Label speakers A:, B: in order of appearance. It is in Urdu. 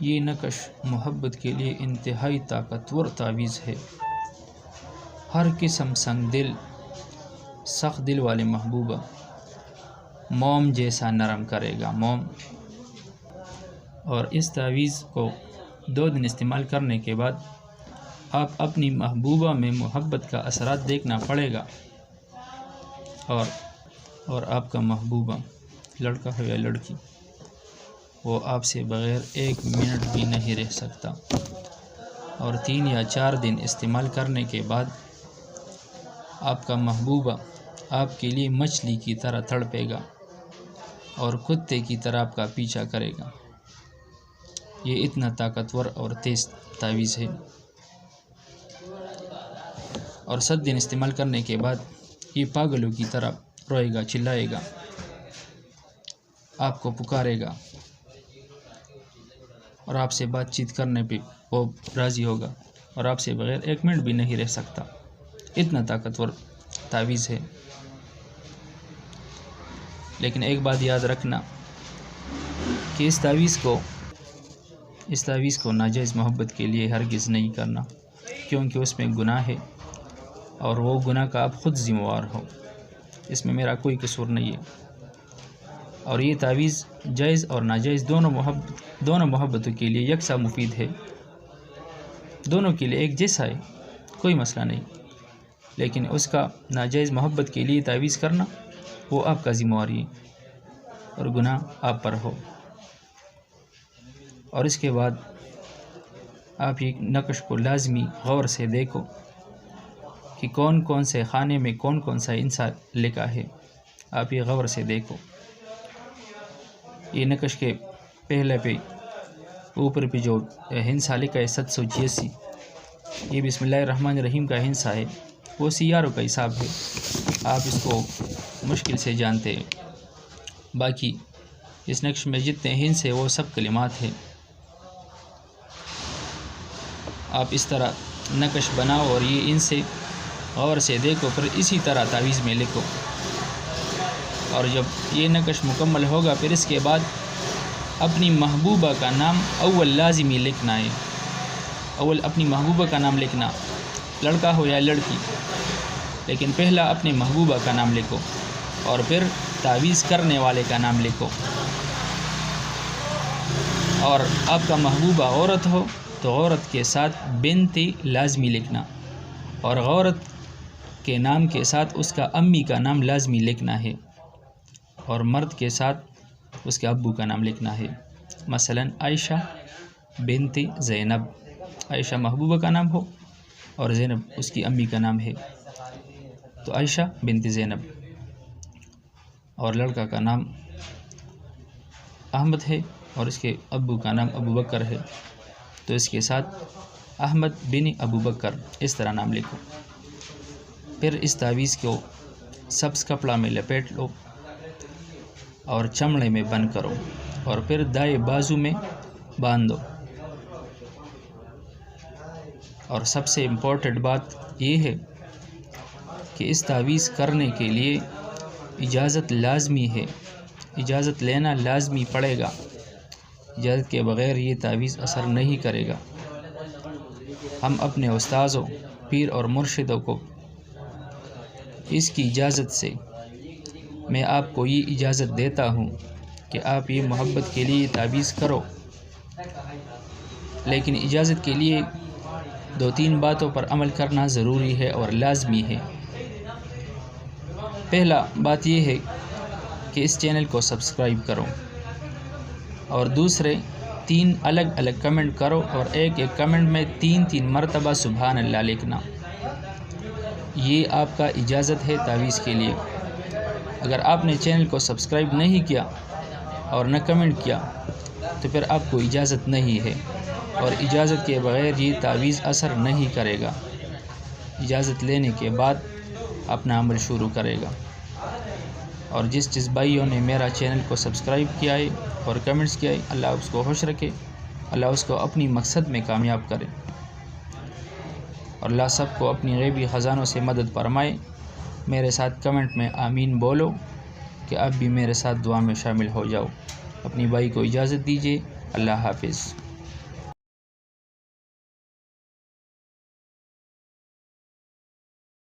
A: یہ نقش محبت کے لیے انتہائی طاقتور تعویذ ہے۔ ہر قسم سنگ دل سخت دل والے محبوبہ موم جیسا نرم کرے گا، موم۔ اور اس تعویذ کو 2 دن استعمال کرنے کے بعد آپ اپنی محبوبہ میں محبت کا اثرات دیکھنا پڑے گا، اور آپ کا محبوبہ لڑکا ہو یا لڑکی وہ آپ سے بغیر 1 منٹ بھی نہیں رہ سکتا۔ اور 3 یا 4 دن استعمال کرنے کے بعد آپ کا محبوبہ آپ کے لیے مچھلی کی طرح تڑپے گا اور کتے کی طرح آپ کا پیچھا کرے گا۔ یہ اتنا طاقتور اور تیز تعویذ ہے۔ اور 7 دن استعمال کرنے کے بعد یہ پاگلوں کی طرح روئے گا، چلائے گا، آپ کو پکارے گا، اور آپ سے بات چیت کرنے پہ وہ راضی ہوگا اور آپ سے بغیر 1 منٹ بھی نہیں رہ سکتا۔ اتنا طاقتور تعویذ ہے۔ لیکن ایک بات یاد رکھنا کہ اس تعویذ کو ناجائز محبت کے لیے ہرگز نہیں کرنا، کیونکہ اس میں گناہ ہے اور وہ گناہ کا آپ خود ذمہ وار ہو، اس میں میرا کوئی قصور نہیں ہے۔ اور یہ تعویذ جائز اور ناجائز دونوں محبتوں کے لیے یکساں مفید ہے، دونوں کے لیے ایک جیسا ہے، کوئی مسئلہ نہیں۔ لیکن اس کا ناجائز محبت کے لیے تعویذ کرنا وہ آپ کا ذمہ واری ہے اور گناہ آپ پر ہو۔ اور اس کے بعد آپ یہ نقش کو لازمی غور سے دیکھو کہ کون کون سے خانے میں کون کون سا ہنسا لکھا ہے، آپ یہ غور سے دیکھو۔ یہ نقش کے پہلے پہ اوپر پہ جو ہنسا لکھا ہے 786، یہ بسم اللہ الرحمن الرحیم کا ہنسا ہے، وہ سیاروں کا حساب ہے، آپ اس کو مشکل سے جانتے ہیں۔ باقی اس نقش میں جتنے ہنس ہیں وہ سب کلمات ہیں۔ آپ اس طرح نقش بناؤ اور یہ ان سے غور سے دیکھو، پھر اسی طرح تعویذ میں لکھو۔ اور جب یہ نقش مکمل ہوگا پھر اس کے بعد اپنی محبوبہ کا نام اول لازمی لکھنا ہے، اول اپنی محبوبہ کا نام لکھنا، لڑکا ہو یا لڑکی، لیکن پہلا اپنے محبوبہ کا نام لکھو اور پھر تعویذ کرنے والے کا نام لکھو۔ اور آپ کا محبوبہ عورت ہو تو عورت کے ساتھ بنت لازمی لکھنا، اور عورت کے نام کے ساتھ اس کا امی کا نام لازمی لکھنا ہے، اور مرد کے ساتھ اس کے ابو کا نام لکھنا ہے۔ مثلا عائشہ بنت زینب، عائشہ محبوبہ کا نام ہو اور زینب اس کی امی کا نام ہے تو عائشہ بنت زینب، اور لڑکا کا نام احمد ہے اور اس کے ابو کا نام ابو بکر ہے تو اس کے ساتھ احمد بن ابو بکر اس طرح نام لکھو۔ پھر اس تعویذ کو سبز کپڑا میں لپیٹ لو اور چمڑے میں بند کرو اور پھر دائیں بازو میں باندھ دو۔ اور سب سے امپورٹنٹ بات یہ ہے کہ اس تعویذ کرنے کے لیے اجازت لازمی ہے، اجازت لینا لازمی پڑے گا، اجازت کے بغیر یہ تعویذ اثر نہیں کرے گا۔ ہم اپنے استاذوں، پیر اور مرشدوں کو اس کی اجازت سے میں آپ کو یہ اجازت دیتا ہوں کہ آپ یہ محبت کے لیے تعویذ کرو، لیکن اجازت کے لیے 2-3 باتوں پر عمل کرنا ضروری ہے اور لازمی ہے۔ پہلا بات یہ ہے کہ اس چینل کو سبسکرائب کرو، اور دوسرے 3 الگ الگ کمنٹ کرو اور ایک کمنٹ میں 3 مرتبہ سبحان اللہ لکھنا۔ یہ آپ کا اجازت ہے تعویذ کے لیے۔ اگر آپ نے چینل کو سبسکرائب نہیں کیا اور نہ کمنٹ کیا تو پھر آپ کو اجازت نہیں ہے، اور اجازت کے بغیر یہ تعویذ اثر نہیں کرے گا۔ اجازت لینے کے بعد اپنا عمل شروع کرے گا۔ اور جس بھائیوں نے میرا چینل کو سبسکرائب کیا ہے اور کمنٹس کیا ہے، اللہ اس کو خوش رکھے، اللہ اس کو اپنی مقصد میں کامیاب کرے، اور اللہ سب کو اپنی غیبی خزانوں سے مدد فرمائے۔ میرے ساتھ کمنٹ میں آمین بولو کہ آپ بھی میرے ساتھ دعا میں شامل ہو جاؤ۔ اپنی بھائی کو اجازت دیجیے۔ اللہ حافظ۔